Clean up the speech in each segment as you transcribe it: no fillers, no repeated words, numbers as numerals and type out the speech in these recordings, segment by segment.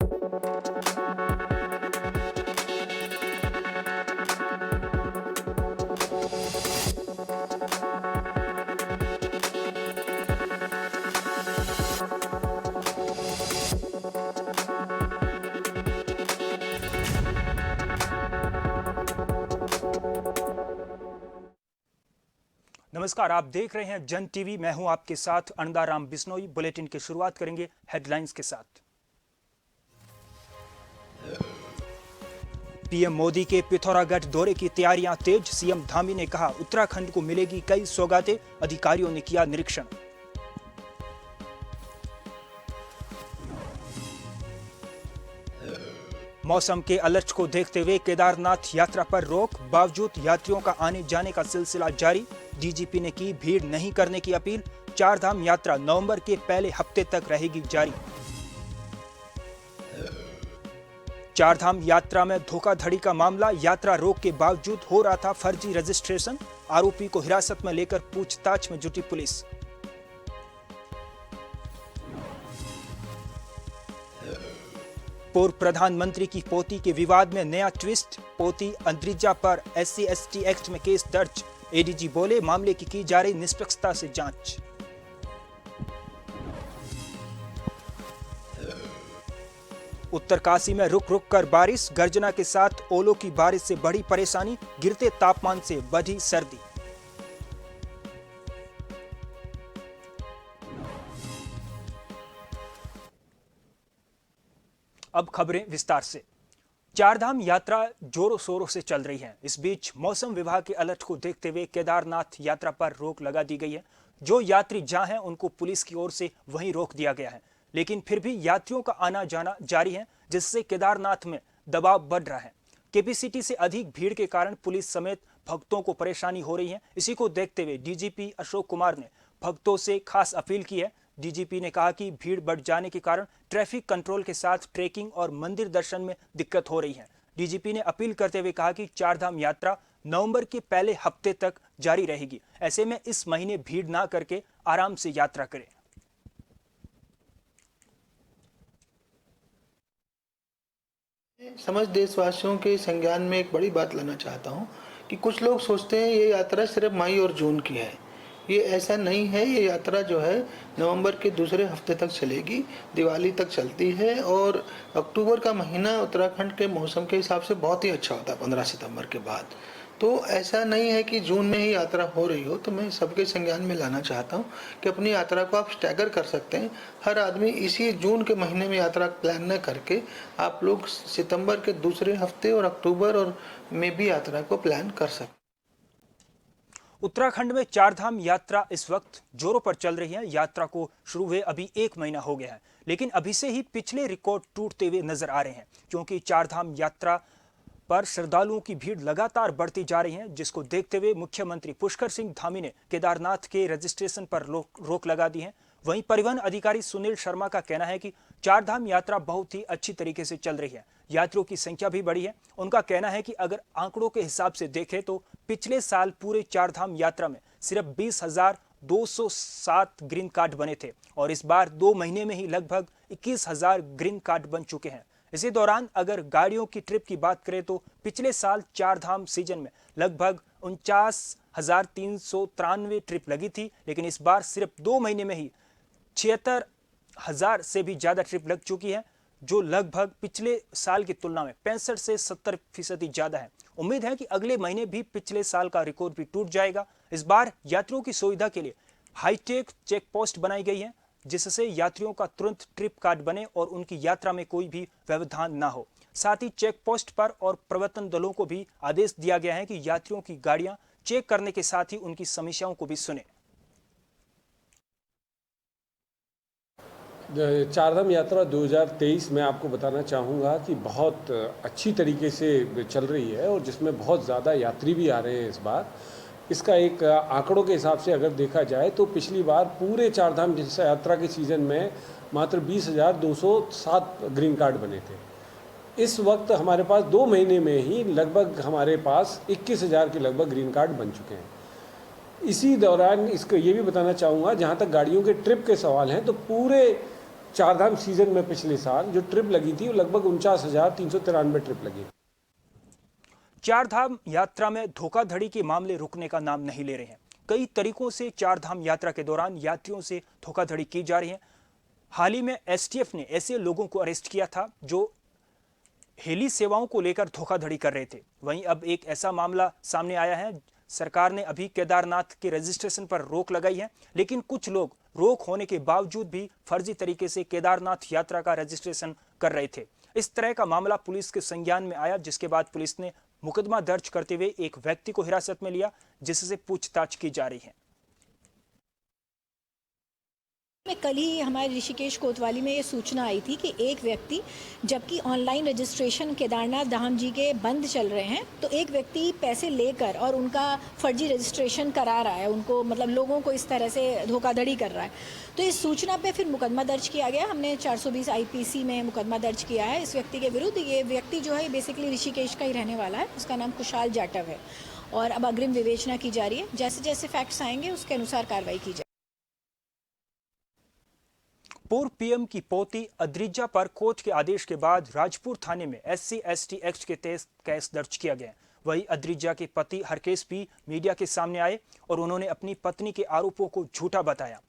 नमस्कार, आप देख रहे हैं जन टीवी। मैं हूं आपके साथ अन्दाराम बिश्नोई। बुलेटिन की शुरुआत करेंगे हेडलाइंस के साथ। पीएम मोदी के पिथौरागढ़ दौरे की तैयारियां तेज। सीएम धामी ने कहा उत्तराखंड को मिलेगी कई सौगातें। अधिकारियों ने किया निरीक्षण। मौसम के अलर्ट को देखते हुए केदारनाथ यात्रा पर रोक, बावजूद यात्रियों का आने जाने का सिलसिला जारी। डीजीपी ने की भीड़ नहीं करने की अपील। चारधाम यात्रा नवंबर के पहले हफ्ते तक रहेगी जारी। चारधाम यात्रा में धोखाधड़ी का मामला। यात्रा रोक के बावजूद हो रहा था फर्जी रजिस्ट्रेशन। आरोपी को हिरासत में लेकर पूछताछ में जुटी पुलिस। पूर्व प्रधानमंत्री की पोती के विवाद में नया ट्विस्ट। पोती अंद्रिजा पर SC/ST एक्ट में केस दर्ज। एडीजी बोले मामले की जा रही निष्पक्षता से जांच। उत्तरकाशी में रुक रुक कर बारिश। गर्जना के साथ ओलों की बारिश से बढ़ी परेशानी। गिरते तापमान से बढ़ी सर्दी। अब खबरें विस्तार से। चारधाम यात्रा जोरों शोरों से चल रही है। इस बीच मौसम विभाग के अलर्ट को देखते हुए केदारनाथ यात्रा पर रोक लगा दी गई है। जो यात्री जहां हैं उनको पुलिस की ओर से वहीं रोक दिया गया है, लेकिन फिर भी यात्रियों का आना जाना जारी है, जिससे केदारनाथ में दबाव बढ़ रहा है। कैपेसिटी से अधिक भीड़ के कारण पुलिस समेत भक्तों को परेशानी हो रही है। इसी को देखते हुए डीजीपी अशोक कुमार ने भक्तों से खास अपील की है। डीजीपी ने कहा कि भीड़ बढ़ जाने के कारण ट्रैफिक कंट्रोल के साथ ट्रेकिंग और मंदिर दर्शन में दिक्कत हो रही है। डीजीपी ने अपील करते हुए कहा कि चारधाम यात्रा नवंबर के पहले हफ्ते तक जारी रहेगी। ऐसे में इस महीने भीड़ ना करके आराम से यात्रा करें। समझ देशवासियों के संज्ञान में एक बड़ी बात लाना चाहता हूं कि कुछ लोग सोचते हैं ये यात्रा सिर्फ मई और जून की है। ये ऐसा नहीं है। ये यात्रा जो है नवंबर के दूसरे हफ्ते तक चलेगी, दिवाली तक चलती है। और अक्टूबर का महीना उत्तराखंड के मौसम के हिसाब से बहुत ही अच्छा होता है 15 सितंबर के बाद। तो ऐसा नहीं है कि जून में ही यात्रा हो रही हो। तो मैं सबके संज्ञान में लाना चाहता हूँ कि अपनी यात्रा को आप स्टैगर कर सकते हैं। हर आदमी इसी जून के महीने में यात्रा प्लान न करके आप लोग सितंबर के दूसरे हफ्ते और अक्टूबर और में भी यात्रा को प्लान कर सकते हैं। उत्तराखंड में चारधाम यात्रा इस वक्त जोरों पर चल रही है। यात्रा को शुरू हुए अभी 1 महीना हो गया है, लेकिन अभी से ही पिछले रिकॉर्ड टूटते हुए नजर आ रहे हैं, क्योंकि चारधाम यात्रा पर श्रद्धालुओं की भीड़ लगातार बढ़ती जा रही है, जिसको देखते हुए मुख्यमंत्री पुष्कर सिंह धामी ने केदारनाथ के रजिस्ट्रेशन पर रोक लगा दी है। वहीं परिवहन अधिकारी सुनील शर्मा का कहना है कि चारधाम यात्रा बहुत ही अच्छी तरीके से चल रही है। यात्रियों की संख्या भी बढ़ी है। उनका कहना है कि अगर आंकड़ों के हिसाब से देखें तो पिछले साल पूरे चारधाम यात्रा में सिर्फ 20,207 ग्रीन कार्ड बने थे और इस बार 2 महीने में ही लगभग 21,000 ग्रीन कार्ड बन चुके हैं। इसी दौरान अगर गाड़ियों की ट्रिप की बात करें तो पिछले साल चारधाम सीजन में लगभग 49,393 ट्रिप लगी थी, लेकिन इस बार सिर्फ 2 महीने में ही 76,000 से भी ज्यादा ट्रिप लग चुकी है, जो लगभग पिछले साल की तुलना में 65 से 70% ज्यादा है। उम्मीद है कि अगले महीने भी पिछले साल का रिकॉर्ड भी टूट जाएगा। इस बार यात्रियों की सुविधा के लिए हाईटेक चेक पोस्ट बनाई गई है, जिससे यात्रियों का तुरंत ट्रिप कार्ड बने और उनकी यात्रा में कोई भी व्यवधान ना हो। साथ ही चेक पोस्ट पर और प्रवर्तन दलों को भी आदेश दिया गया है कि यात्रियों की गाड़ियां चेक करने के साथ ही उनकी समस्याओं को भी सुने। चारधाम यात्रा 2023 में आपको बताना चाहूँगा कि बहुत अच्छी तरीके से चल रही है और जिसमें बहुत ज़्यादा यात्री भी आ रहे हैं इस बार। इसका एक आंकड़ों के हिसाब से अगर देखा जाए तो पिछली बार पूरे चारधाम यात्रा के सीज़न में मात्र 20,207 ग्रीन कार्ड बने थे। इस वक्त हमारे पास 2 महीने में ही लगभग हमारे पास 21,000 के लगभग ग्रीन कार्ड बन चुके हैं। इसी दौरान इसको ये भी बताना चाहूँगा, जहाँ तक गाड़ियों के ट्रिप के सवाल हैं, तो पूरे चारधाम सीजन में पिछले साल जो ट्रिप लगी थी वो लगभग 49,393 ट्रिप लगी। चारधाम यात्रा में धोखाधड़ी के मामले रुकने का नाम नहीं ले रहे हैं। कई तरीकों से चारधाम यात्रा के दौरान यात्रियों से धोखाधड़ी की जा रही है। हाल ही में एसटीएफ ने ऐसे लोगों को अरेस्ट किया था जो हेली सेवाओं को लेकर धोखाधड़ी कर रहे थे। वहीं अब एक ऐसा मामला सामने आया है। सरकार ने अभी केदारनाथ के रजिस्ट्रेशन पर रोक लगाई है, लेकिन कुछ लोग रोक होने के बावजूद भी फर्जी तरीके से केदारनाथ यात्रा का रजिस्ट्रेशन कर रहे थे। इस तरह का मामला पुलिस के संज्ञान में आया, जिसके बाद पुलिस ने मुकदमा दर्ज करते हुए एक व्यक्ति को हिरासत में लिया, जिससे पूछताछ की जा रही है। कल ही हमारे ऋषिकेश कोतवाली में ये सूचना आई थी कि एक व्यक्ति, जबकि ऑनलाइन रजिस्ट्रेशन केदारनाथ धाम जी के बंद चल रहे हैं, तो एक व्यक्ति पैसे लेकर और उनका फर्जी रजिस्ट्रेशन करा रहा है, उनको मतलब लोगों को इस तरह से धोखाधड़ी कर रहा है। तो इस सूचना पे फिर मुकदमा दर्ज किया गया। हमने 420 आईपीसी में मुकदमा दर्ज किया है इस व्यक्ति के विरुद्ध। ये व्यक्ति जो है बेसिकली ऋषिकेश का ही रहने वाला है, उसका नाम कुशाल जाटव है और अब अग्रिम विवेचना की जा रही है। जैसे जैसे फैक्ट्स आएंगे उसके अनुसार कार्रवाई की जाएगी। पूर्व पीएम की पोती अद्रिजा पर कोर्ट के आदेश के बाद राजपुर थाने में SC/ST एक्ट के तहत केस दर्ज किया गया। वहीं अद्रिजा के पति हरकेश भी मीडिया के सामने आए और उन्होंने अपनी पत्नी के आरोपों को झूठा बताया।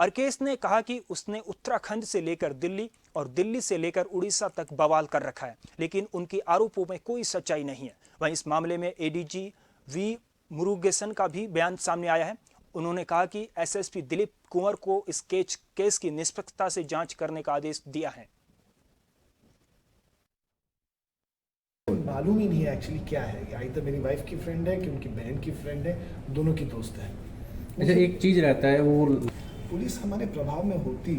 हरकेश ने कहा कि उसने उत्तराखंड से लेकर दिल्ली और दिल्ली से लेकर उड़ीसा तक बवाल कर रखा है, लेकिन उनके आरोपों में कोई सच्चाई नहीं है। वहीं इस मामले में ADG V मुरुगेसन का भी बयान सामने आया है। उन्होंने कहा कि SSP दिलीप कुंवर को इस केस की निष्पक्षता से जांच करने का आदेश दिया है। मालूम ही नहीं है एक्चुअली क्या है। या तो मेरी वाइफ की फ्रेंड है कि उनकी बहन की फ्रेंड है, दोनों की दोस्त है। अच्छा, एक चीज रहता है वो पुलिस हमारे प्रभाव में होती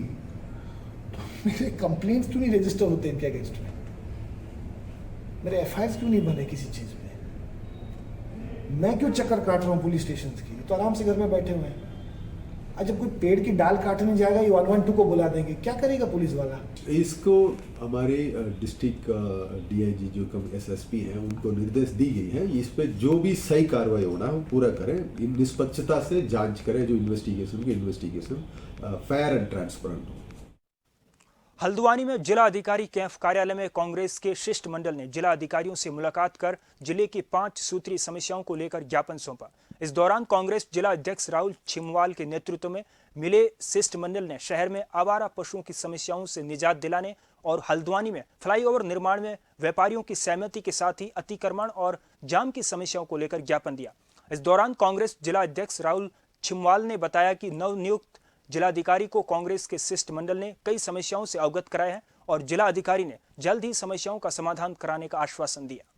तो मेरे कंप्लेंट्स क्यों नहीं रजिस्टर होते इनके अगेंस्ट में, मेरे FIRs क्यों नहीं बने किसी चीज में, मैं क्यों चक्कर काट रहा हूँ पुलिस स्टेशन की, तो आराम से घर में बैठे हुए हैं। आज जब कोई पेड़ की डाल काटने जाएगा ये 112 को बुला देंगे, क्या करेगा पुलिस वाला। इसको हमारे डिस्ट्रिक्ट DIG जो कम SSP हैं उनको निर्देश दी गई है, इस पे जो भी सही कार्रवाई होना है वो पूरा करें, इन निष्पक्षता से जांच करें, जो इन्वेस्टिगेशन फेयर एंड ट्रांसपेरेंट हो। हल्द्वानी में जिला अधिकारी कैंप कार्यालय में कांग्रेस के शिष्टमंडल ने जिला अधिकारियों से मुलाकात कर जिले की 5 सूत्रीय समस्याओं को लेकर ज्ञापन सौंपा। इस दौरान कांग्रेस जिला अध्यक्ष राहुल छिमवाल के नेतृत्व में मिले शिष्टमंडल ने शहर में आवारा पशुओं की समस्याओं से निजात दिलाने और हल्द्वानी में फ्लाईओवर निर्माण में व्यापारियों की सहमति के साथ ही अतिक्रमण और जाम की समस्याओं को लेकर ज्ञापन दिया। इस दौरान कांग्रेस जिला अध्यक्ष राहुल छिमवाल ने बताया कि नवनियुक्त जिलाधिकारी को कांग्रेस के शिष्टमंडल ने कई समस्याओं से अवगत कराया है और जिला अधिकारी ने जल्द ही समस्याओं का समाधान कराने का आश्वासन दिया।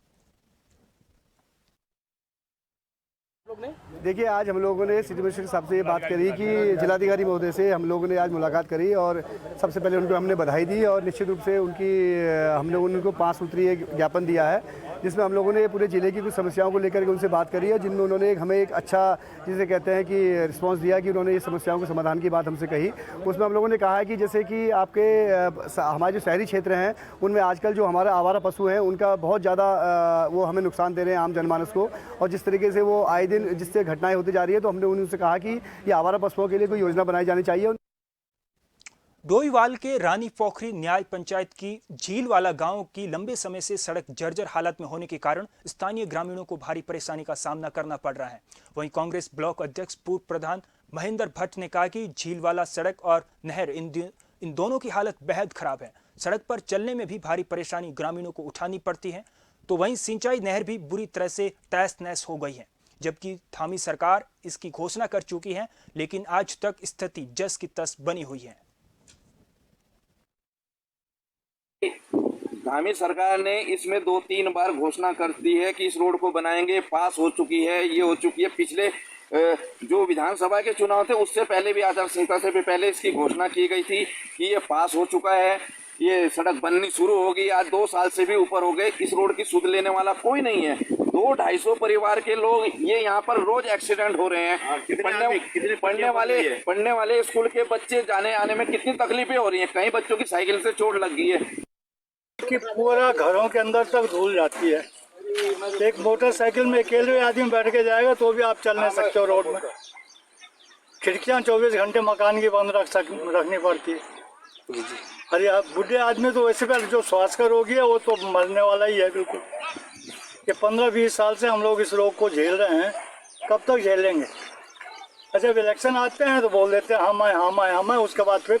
देखिए, आज हम लोगों ने सिटी मजिस्ट्रेट साहब से ये बात करी कि जिलाधिकारी महोदय से हम लोगों ने आज मुलाकात करी और सबसे पहले उनको हमने बधाई दी और निश्चित रूप से हम लोगों ने उनको 5 सूत्रीय ज्ञापन दिया है, जिसमें हम लोगों ने पूरे जिले की कुछ समस्याओं को लेकर के उनसे बात करी है, जिनमें उन्होंने हमें एक अच्छा जिसे कहते हैं कि रिस्पांस दिया कि उन्होंने ये समस्याओं के समाधान की बात हमसे कही। उसमें हम लोगों ने कहा है कि जैसे कि आपके हमारे जो शहरी क्षेत्र हैं उनमें आजकल जो हमारे आवारा पशु हैं उनका बहुत ज़्यादा वो हमें नुकसान दे रहे हैं आम जनमानस को, और जिस तरीके से वो आए दिन जिससे घटनाएं होती जा रही है, तो हमने उनसे कहा कि ये आवारा पशुओं के लिए कोई योजना बनाई जानी चाहिए। डोईवाल के रानी पोखरी न्याय पंचायत की झीलवाला गांव की लंबे समय से सड़क जर्जर हालत में होने के कारण स्थानीय ग्रामीणों को भारी परेशानी का सामना करना पड़ रहा है। वहीं कांग्रेस ब्लॉक अध्यक्ष पूर्व प्रधान महेंद्र भट्ट ने कहा कि झीलवाला सड़क और नहर इन दोनों की हालत बेहद खराब है। सड़क पर चलने में भी भारी परेशानी ग्रामीणों को उठानी पड़ती है। तो वहीं सिंचाई नहर भी बुरी तरह से तहस नहस हो गई है, जबकि थामी सरकार इसकी घोषणा कर चुकी है, लेकिन आज तक स्थिति जस की तस बनी हुई है। धामी सरकार ने इसमें 2-3 बार घोषणा कर दी है कि इस रोड को बनाएंगे, पास हो चुकी है, ये हो चुकी है। पिछले जो विधानसभा के चुनाव थे उससे पहले भी आचार संहिता से भी पहले इसकी घोषणा की गई थी कि ये पास हो चुका है, ये सड़क बननी शुरू होगी। आज 2 साल से भी ऊपर हो गए, इस रोड की सुध लेने वाला कोई नहीं है। 200-250 परिवार के लोग ये यहाँ पर रोज एक्सीडेंट हो रहे हैं। पढ़ने वाले स्कूल के बच्चे जाने आने में कितनी तकलीफें हो रही हैं। कई बच्चों की साइकिल से चोट लग गई है कि पूरा घरों के अंदर तक धूल जाती है। एक मोटरसाइकिल में अकेले आदमी बैठ के जाएगा तो भी आप चल नहीं सकते हो रोड में। खिड़कियां 24 घंटे मकान की बंद रखनी पड़ती है। अरे आप बुढ़े आदमी तो वैसे पहले जो श्वास का रोगी है वो तो मरने वाला ही है बिल्कुल। ये 15-20 साल से हम लोग इस रोग को झेल रहे हैं, कब तक झेलेंगे? अच्छा, जब इलेक्शन आते हैं तो बोल देते हैं हम आए, उसके बाद फिर।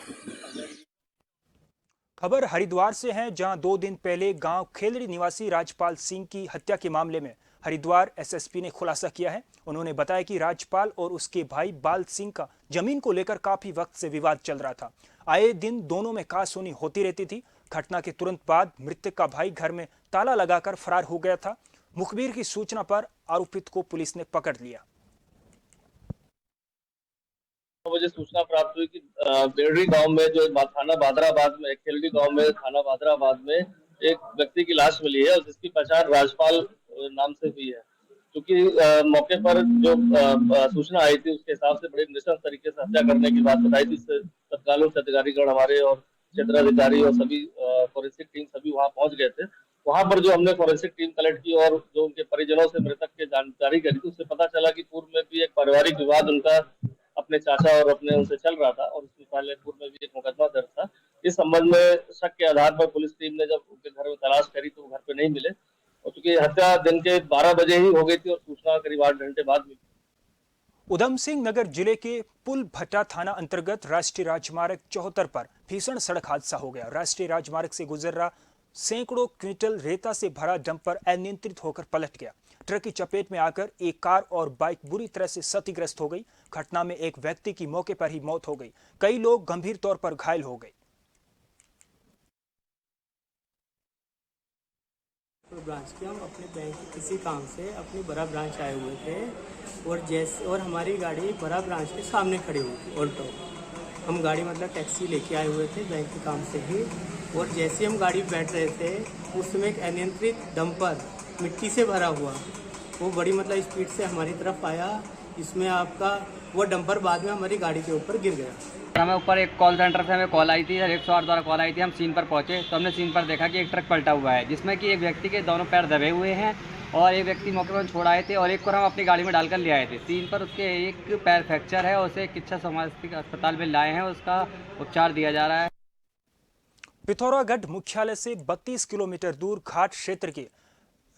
खबर हरिद्वार से है, जहां 2 दिन पहले गांव खेलड़ी निवासी राजपाल सिंह की हत्या के मामले में हरिद्वार एसएसपी ने खुलासा किया है। उन्होंने बताया कि राजपाल और उसके भाई बाल सिंह का जमीन को लेकर काफी वक्त से विवाद चल रहा था। आए दिन दोनों में कहासुनी होती रहती थी। घटना के तुरंत बाद मृतक का भाई घर में ताला लगाकर फरार हो गया था। मुखबिर की सूचना पर आरोपित को पुलिस ने पकड़ लिया। मुझे सूचना प्राप्त हुई कि बेड़री गांव में जो थाना भादराबाद में, खेलड़ी गांव में थाना भादराबाद में एक व्यक्ति की लाश मिली है और जिसकी पहचान राजपाल नाम से हुई है। क्योंकि मौके पर जो सूचना आई थी उसके हिसाब से बड़े निशंस तरीके से हत्या करने की बात बताई थी। तत्काल उच्च अधिकारीगण हमारे और क्षेत्राधिकारी और सभी फॉरेंसिक टीम सभी वहां पहुंच गए थे। वहां पर जो हमने फॉरेंसिक टीम कलेक्ट की और जो उनके परिजनों से मृतक की जानकारी करी थी, उससे पता चला कि पूर्व में भी एक पारिवारिक विवाद उनका अपने चाचा और अपने उनसे चल रहा था और उसमें पहले पूर्व में भी एक मुकदमा दर्ज था। इस संबंध में शक के आधार पर पुलिस टीम ने जब उनके घर में तलाश करी तो वो घर पे नहीं मिले और चूंकि हत्या दिन के 12 बजे ही हो गई थी और सूचना करीब 8 घंटे बाद मिली। उधम सिंह नगर जिले के पुल भट्टा थाना अंतर्गत राष्ट्रीय राजमार्ग 74 पर भीषण सड़क हादसा हो गया। राष्ट्रीय राजमार्ग से गुजर रहा सैकड़ों क्विंटल रेता से भरा डंपर अनियंत्रित होकर पलट गया। ट्रक की चपेट में आकर एक कार और बाइक बुरी तरह से क्षतिग्रस्त हो गई। घटना में एक व्यक्ति की मौके पर ही मौत हो गई। कई लोग गंभीर तौर पर घायल हो गए। ब्रांच के हम अपने बैंक के किसी काम से अपनी बड़ा ब्रांच आए हुए थे और हमारी गाड़ी बड़ा ब्रांच के सामने खड़ी हुई थी ऑल्टो। हम गाड़ी मतलब टैक्सी लेके आए हुए थे बैंक के काम से ही, और जैसे हम गाड़ी बैठ रहे थे उसमें एक अनियंत्रित डंपर मिट्टी से भरा हुआ वो बड़ी मतलब स्पीड से हमारी तरफ आया। इसमें आपका वो डंपर बाद में हमारी गाड़ी के ऊपर गिर गया। हमें ऊपर एक कॉल सेंटर से हमें कॉल आई थी, 108 द्वारा कॉल आई थी। हम सीन पर पहुंचे तो हमने सीन पर देखा कि एक ट्रक पलटा हुआ है जिसमें कि एक व्यक्ति के दोनों पैर दबे हुए हैं और एक व्यक्ति मौके पर छोड़ आए थे और एक को हम अपनी गाड़ी में डालकर ले आए थे। सीन पर उसके एक पैर फ्रैक्चर है, उसे किच्छा समाज अस्पताल में लाए हैं, उसका उपचार दिया जा रहा है। पिथौरागढ़ मुख्यालय से 32 किलोमीटर दूर घाट क्षेत्र के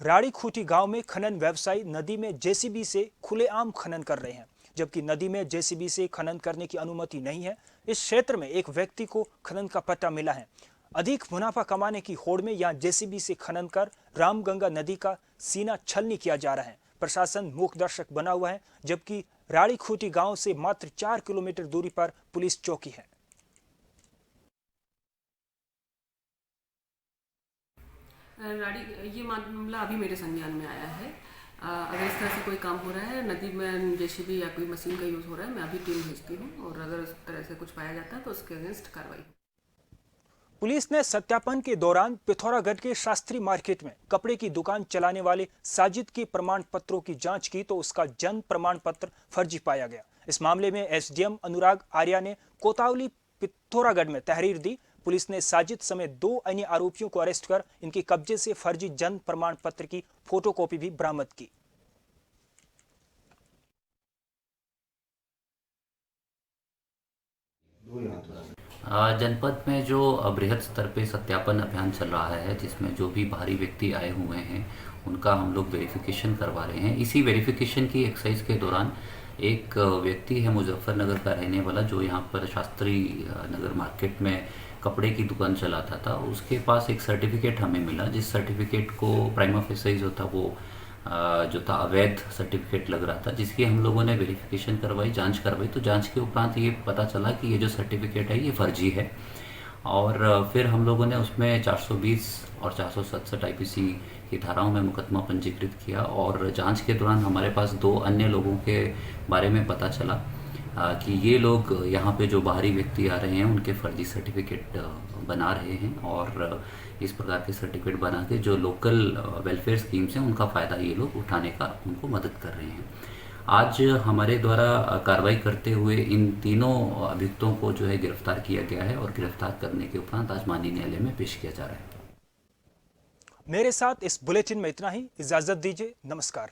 राड़ीखूटी गांव में खनन व्यवसायी नदी में जेसीबी से खुलेआम खनन कर रहे हैं, जबकि नदी में जेसीबी से खनन करने की अनुमति नहीं है। इस क्षेत्र में एक व्यक्ति को खनन का पट्टा मिला है। अधिक मुनाफा कमाने की होड़ में यहां जेसीबी से खनन कर रामगंगा नदी का सीना छलनी किया जा रहा है। प्रशासन मूक दर्शक बना हुआ है, जबकि राड़ीखूटी गांव से मात्र 4 किलोमीटर दूरी पर पुलिस चौकी है। ये मामला अभी मेरे संज्ञान में आया है। अगर इस तरह से कोई काम हो रहा है, नदी में जेसीबी या कोई मशीन का यूज़ हो रहा है, मैं अभी टीम भेजती हूँ और अगर इस तरह से कुछ पाया जाता है तो उसके अगेंस्ट कार्रवाई। पुलिस ने सत्यापन के दौरान पिथौरागढ़ के शास्त्री मार्केट में कपड़े की दुकान चलाने वाले साजिद के प्रमाण पत्रों की जांच की तो उसका जन्म प्रमाण पत्र फर्जी पाया गया। इस मामले में एसडीएम अनुराग आर्या ने कोतावली पिथौरागढ़ में तहरीर दी। पुलिस ने साजिद समेत 2 अन्य आरोपियों को अरेस्ट कर इनके कब्जे से फर्जी जन्म प्रमाण पत्र की फोटोकॉपी भी बरामद की। जनपद में जो बृहद स्तर पे सत्यापन अभियान चल रहा है, जिसमें जो भी बाहरी व्यक्ति आए हुए हैं उनका हम लोग वेरिफिकेशन करवा रहे हैं। इसी वेरिफिकेशन की एक्सरसाइज के दौरान एक व्यक्ति है मुजफ्फरनगर का रहने वाला, जो यहाँ पर शास्त्री नगर मार्केट में कपड़े की दुकान चलाता था। उसके पास एक सर्टिफिकेट हमें मिला, जिस सर्टिफिकेट को प्राइमा फेसी जो था वो जो था अवैध सर्टिफिकेट लग रहा था, जिसकी हम लोगों ने वेरिफिकेशन करवाई, जांच करवाई। तो जांच के उपरांत ये पता चला कि ये जो सर्टिफिकेट है ये फर्जी है और फिर हम लोगों ने उसमें 420 और 467 आईपीसी की धाराओं में मुकदमा पंजीकृत किया और जांच के दौरान हमारे पास 2 अन्य लोगों के बारे में पता चला कि ये लोग यहाँ पे जो बाहरी व्यक्ति आ रहे हैं उनके फर्जी सर्टिफिकेट बना रहे हैं और इस प्रकार के सर्टिफिकेट बना के जो लोकल वेलफेयर स्कीम्स हैं उनका फ़ायदा ये लोग उठाने का उनको मदद कर रहे हैं। आज हमारे द्वारा कार्रवाई करते हुए इन तीनों अभियुक्तों को जो है गिरफ्तार किया गया है और गिरफ्तार करने के उपरांत आज माननीय न्यायालय में पेश किया जा रहा है। मेरे साथ इस बुलेटिन में इतना ही। इजाजत दीजिए। नमस्कार।